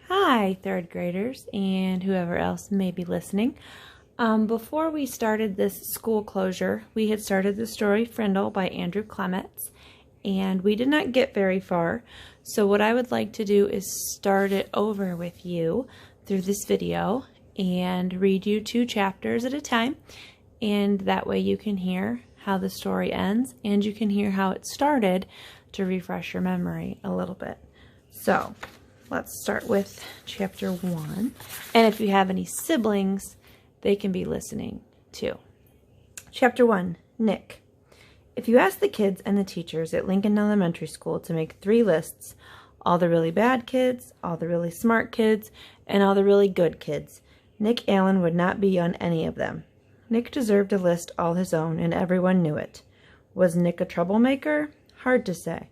Hi, third graders and whoever else may be listening. Before we started this school closure, we had started the story Frindle by Andrew Clements, and we did not get very far. So what I would like to do is start it over with you through this video and read you 2 chapters at a time, and that way you can hear how the story ends and you can hear how it started to refresh your memory a little bit. So let's start with chapter 1. And if you have any siblings, they can be listening too. Chapter 1, Nick. If you ask the kids and the teachers at Lincoln Elementary School to make 3 lists, all the really bad kids, all the really smart kids, and all the really good kids, Nick Allen would not be on any of them. Nick deserved a list all his own, and everyone knew it. Was Nick a troublemaker? Hard to say.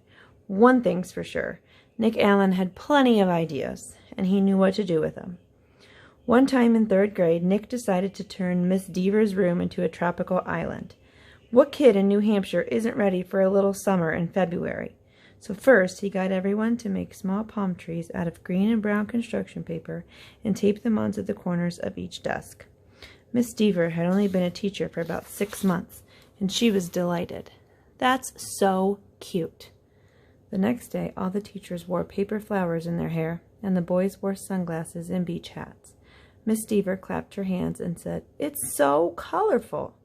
One thing's for sure. Nick Allen had plenty of ideas, and he knew what to do with them. One time in 3rd grade, Nick decided to turn Miss Deaver's room into a tropical island. What kid in New Hampshire isn't ready for a little summer in February? So first, he got everyone to make small palm trees out of green and brown construction paper and tape them onto the corners of each desk. Miss Deaver had only been a teacher for about 6 months, and she was delighted. That's so cute. The next day, all the teachers wore paper flowers in their hair, and the boys wore sunglasses and beach hats. Miss Deaver clapped her hands and said, "It's so colorful."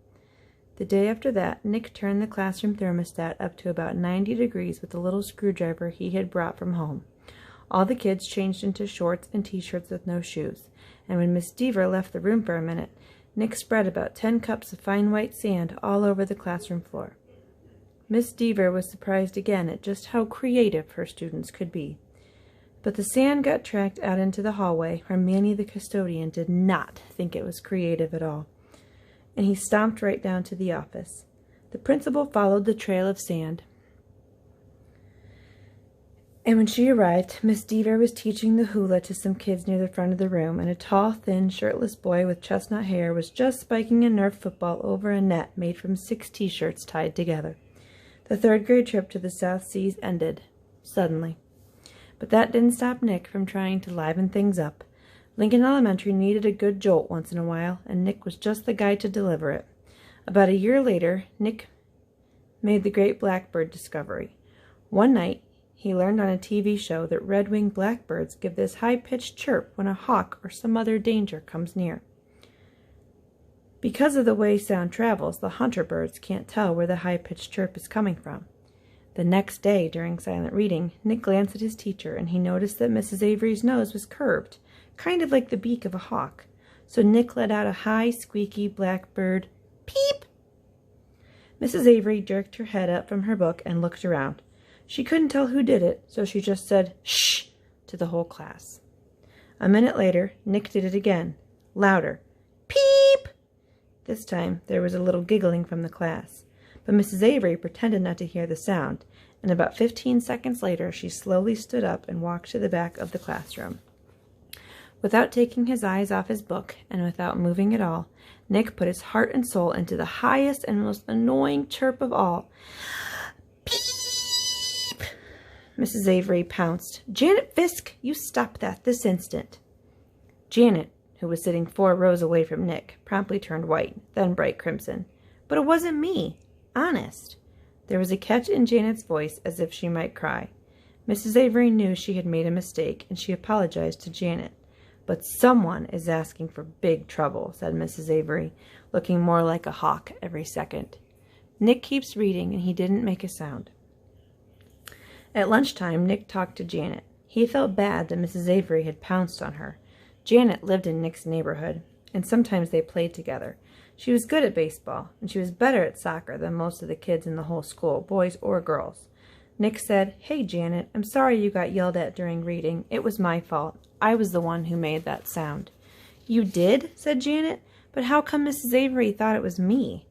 The day after that, Nick turned the classroom thermostat up to about 90 degrees with a little screwdriver he had brought from home. All the kids changed into shorts and t-shirts with no shoes, and when Miss Deaver left the room for a minute, Nick spread about 10 cups of fine white sand all over the classroom floor. Miss Deaver was surprised again at just how creative her students could be. But the sand got tracked out into the hallway where Manny the custodian did not think it was creative at all, and he stomped right down to the office. The principal followed the trail of sand, and when she arrived, Miss Deaver was teaching the hula to some kids near the front of the room, and a tall, thin, shirtless boy with chestnut hair was just spiking a Nerf football over a net made from 6 t-shirts tied together. The 3rd grade trip to the South Seas ended, suddenly. But that didn't stop Nick from trying to liven things up. Lincoln Elementary needed a good jolt once in a while, and Nick was just the guy to deliver it. About a year later, Nick made the great blackbird discovery. One night, he learned on a TV show that red-winged blackbirds give this high-pitched chirp when a hawk or some other danger comes near. Because of the way sound travels, the hunter birds can't tell where the high-pitched chirp is coming from. The next day, during silent reading, Nick glanced at his teacher, and he noticed that Mrs. Avery's nose was curved, kind of like the beak of a hawk. So Nick let out a high, squeaky blackbird peep. Mrs. Avery jerked her head up from her book and looked around. She couldn't tell who did it, so she just said, "Shh," to the whole class. A minute later, Nick did it again, louder, peep. This time, there was a little giggling from the class, but Mrs. Avery pretended not to hear the sound, and about 15 seconds later, she slowly stood up and walked to the back of the classroom. Without taking his eyes off his book, and without moving at all, Nick put his heart and soul into the highest and most annoying chirp of all. Mrs. Avery pounced. "Janet Fisk, you stop that this instant." Janet, who was sitting 4 rows away from Nick, promptly turned white, then bright crimson. "But it wasn't me. Honest." There was a catch in Janet's voice as if she might cry. Mrs. Avery knew she had made a mistake, and she apologized to Janet. "But someone is asking for big trouble," said Mrs. Avery, looking more like a hawk every second. Nick keeps reading, and he didn't make a sound. At lunchtime, Nick talked to Janet. He felt bad that Mrs. Avery had pounced on her. Janet lived in Nick's neighborhood, and sometimes they played together. She was good at baseball, and she was better at soccer than most of the kids in the whole school, boys or girls. Nick said, "Hey, Janet, I'm sorry you got yelled at during reading. It was my fault. I was the one who made that sound." "You did?" said Janet. "But how come Mrs. Avery thought it was me?"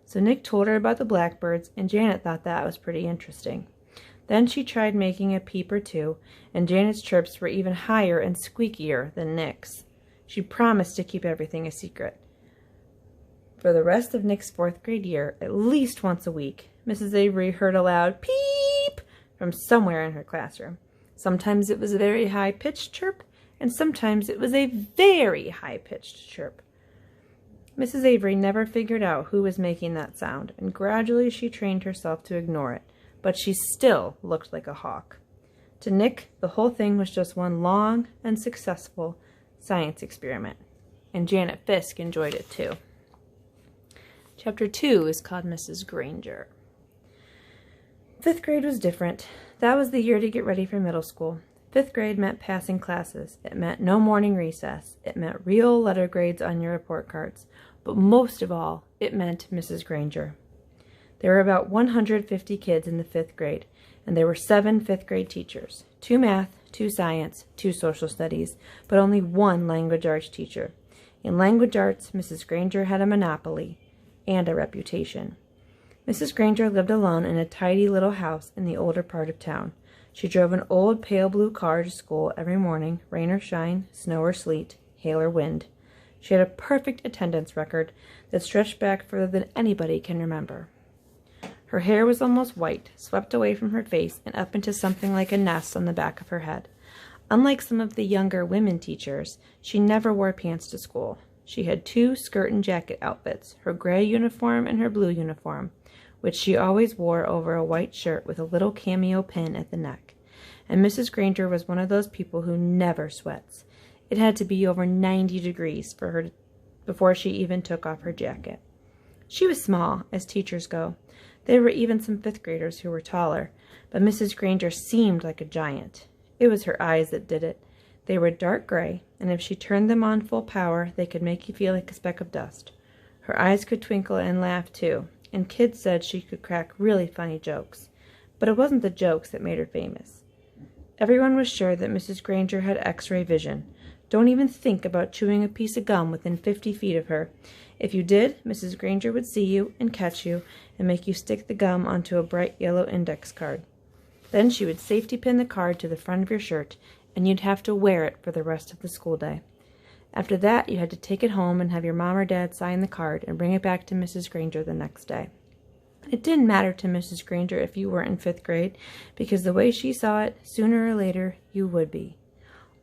So Nick told her about the blackbirds, and Janet thought that was pretty interesting. Then she tried making a peep or two, and Janet's chirps were even higher and squeakier than Nick's. She promised to keep everything a secret. For the rest of Nick's 4th grade year, at least once a week, Mrs. Avery heard a loud peep from somewhere in her classroom. Sometimes it was a very high-pitched chirp, and sometimes it was a very high-pitched chirp. Mrs. Avery never figured out who was making that sound, and gradually she trained herself to ignore it, but she still looked like a hawk. To Nick, the whole thing was just one long and successful science experiment, and Janet Fisk enjoyed it too. Chapter 2 is called Mrs. Granger. 5th grade was different. That was the year to get ready for middle school. 5th grade meant passing classes. It meant no morning recess. It meant real letter grades on your report cards. But most of all, it meant Mrs. Granger. There were about 150 kids in the 5th grade, and there were 7 5th grade teachers, 2 math, 2 science, 2 social studies, but only 1 language arts teacher. In language arts, Mrs. Granger had a monopoly and a reputation. Mrs. Granger lived alone in a tidy little house in the older part of town. She drove an old pale blue car to school every morning, rain or shine, snow or sleet, hail or wind. She had a perfect attendance record that stretched back further than anybody can remember. Her hair was almost white, swept away from her face and up into something like a nest on the back of her head. Unlike some of the younger women teachers, she never wore pants to school. She had 2 skirt and jacket outfits, her gray uniform and her blue uniform, which she always wore over a white shirt with a little cameo pin at the neck. And Mrs. Granger was one of those people who never sweats. It had to be over 90 degrees for her before she even took off her jacket. She was small, as teachers go. There were even some 5th graders who were taller, but Mrs. Granger seemed like a giant. It was her eyes that did it. They were dark gray, and if she turned them on full power, they could make you feel like a speck of dust. Her eyes could twinkle and laugh, too, and kids said she could crack really funny jokes. But it wasn't the jokes that made her famous. Everyone was sure that Mrs. Granger had X-ray vision. Don't even think about chewing a piece of gum within 50 feet of her. If you did, Mrs. Granger would see you and catch you and make you stick the gum onto a bright yellow index card. Then she would safety pin the card to the front of your shirt, and you'd have to wear it for the rest of the school day. After that, you had to take it home and have your mom or dad sign the card and bring it back to Mrs. Granger the next day. It didn't matter to Mrs. Granger if you weren't in 5th grade, because the way she saw it, sooner or later, you would be.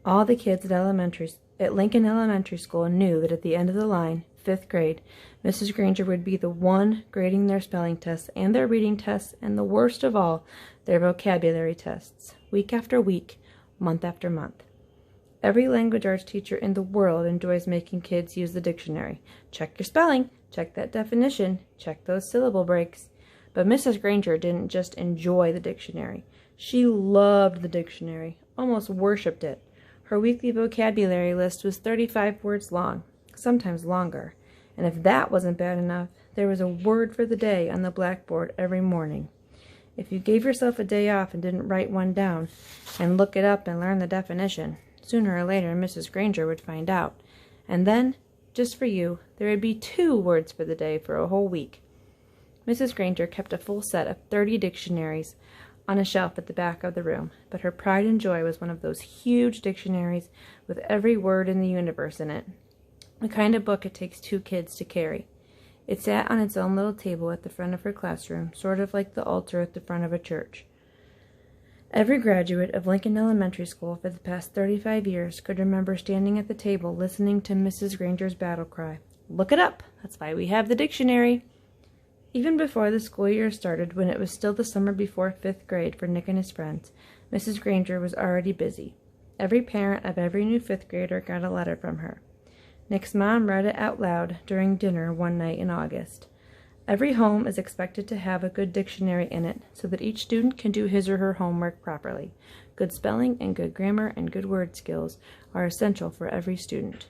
All the kids at Lincoln Elementary School knew that at the end of the line, 5th grade, Mrs. Granger would be the one grading their spelling tests and their reading tests, and the worst of all, their vocabulary tests, week after week, month after month. Every language arts teacher in the world enjoys making kids use the dictionary. Check your spelling, check that definition, check those syllable breaks. But Mrs. Granger didn't just enjoy the dictionary. She loved the dictionary, almost worshipped it. Her weekly vocabulary list was 35 words long, sometimes longer. And if that wasn't bad enough, there was a word for the day on the blackboard every morning. If you gave yourself a day off and didn't write one down and look it up and learn the definition, sooner or later Mrs. Granger would find out. And then, just for you, there would be 2 words for the day for a whole week. Mrs. Granger kept a full set of 30 dictionaries on a shelf at the back of the room, but her pride and joy was one of those huge dictionaries with every word in the universe in it, the kind of book it takes 2 kids to carry. It sat on its own little table at the front of her classroom, sort of like the altar at the front of a church. Every graduate of Lincoln Elementary School for the past 35 years could remember standing at the table listening to Mrs. Granger's battle cry, "Look it up! That's why we have the dictionary!" Even before the school year started, when it was still the summer before 5th grade for Nick and his friends, Mrs. Granger was already busy. Every parent of every new 5th grader got a letter from her. Nick's mom read it out loud during dinner one night in August. Every home is expected to have a good dictionary in it so that each student can do his or her homework properly. Good spelling and good grammar and good word skills are essential for every student.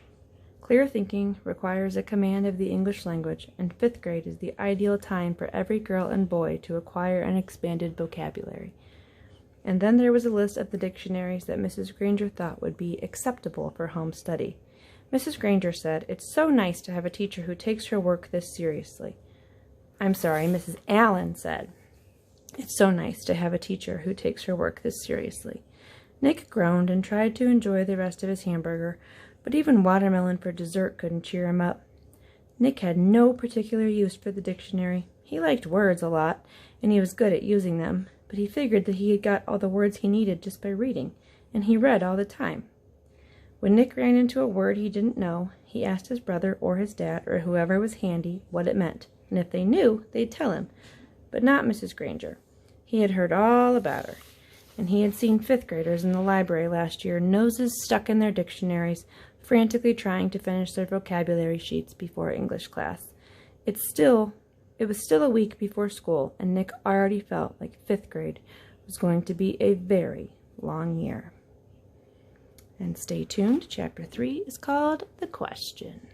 Clear thinking requires a command of the English language, and 5th grade is the ideal time for every girl and boy to acquire an expanded vocabulary. And then there was a list of the dictionaries that Mrs. Granger thought would be acceptable for home study. Mrs. Granger said, "It's so nice to have a teacher who takes her work this seriously." Mrs. Allen said, "It's so nice to have a teacher who takes her work this seriously." Nick groaned and tried to enjoy the rest of his hamburger, but even watermelon for dessert couldn't cheer him up. Nick had no particular use for the dictionary. He liked words a lot, and he was good at using them, but he figured that he had got all the words he needed just by reading, and he read all the time. When Nick ran into a word he didn't know, he asked his brother or his dad or whoever was handy what it meant, and if they knew, they'd tell him. But not Mrs. Granger. He had heard all about her, and he had seen fifth graders in the library last year, noses stuck in their dictionaries, frantically trying to finish their vocabulary sheets before English class. It was still a week before school, and Nick already felt like fifth grade was going to be a very long year. And stay tuned. Chapter 3 is called The Question.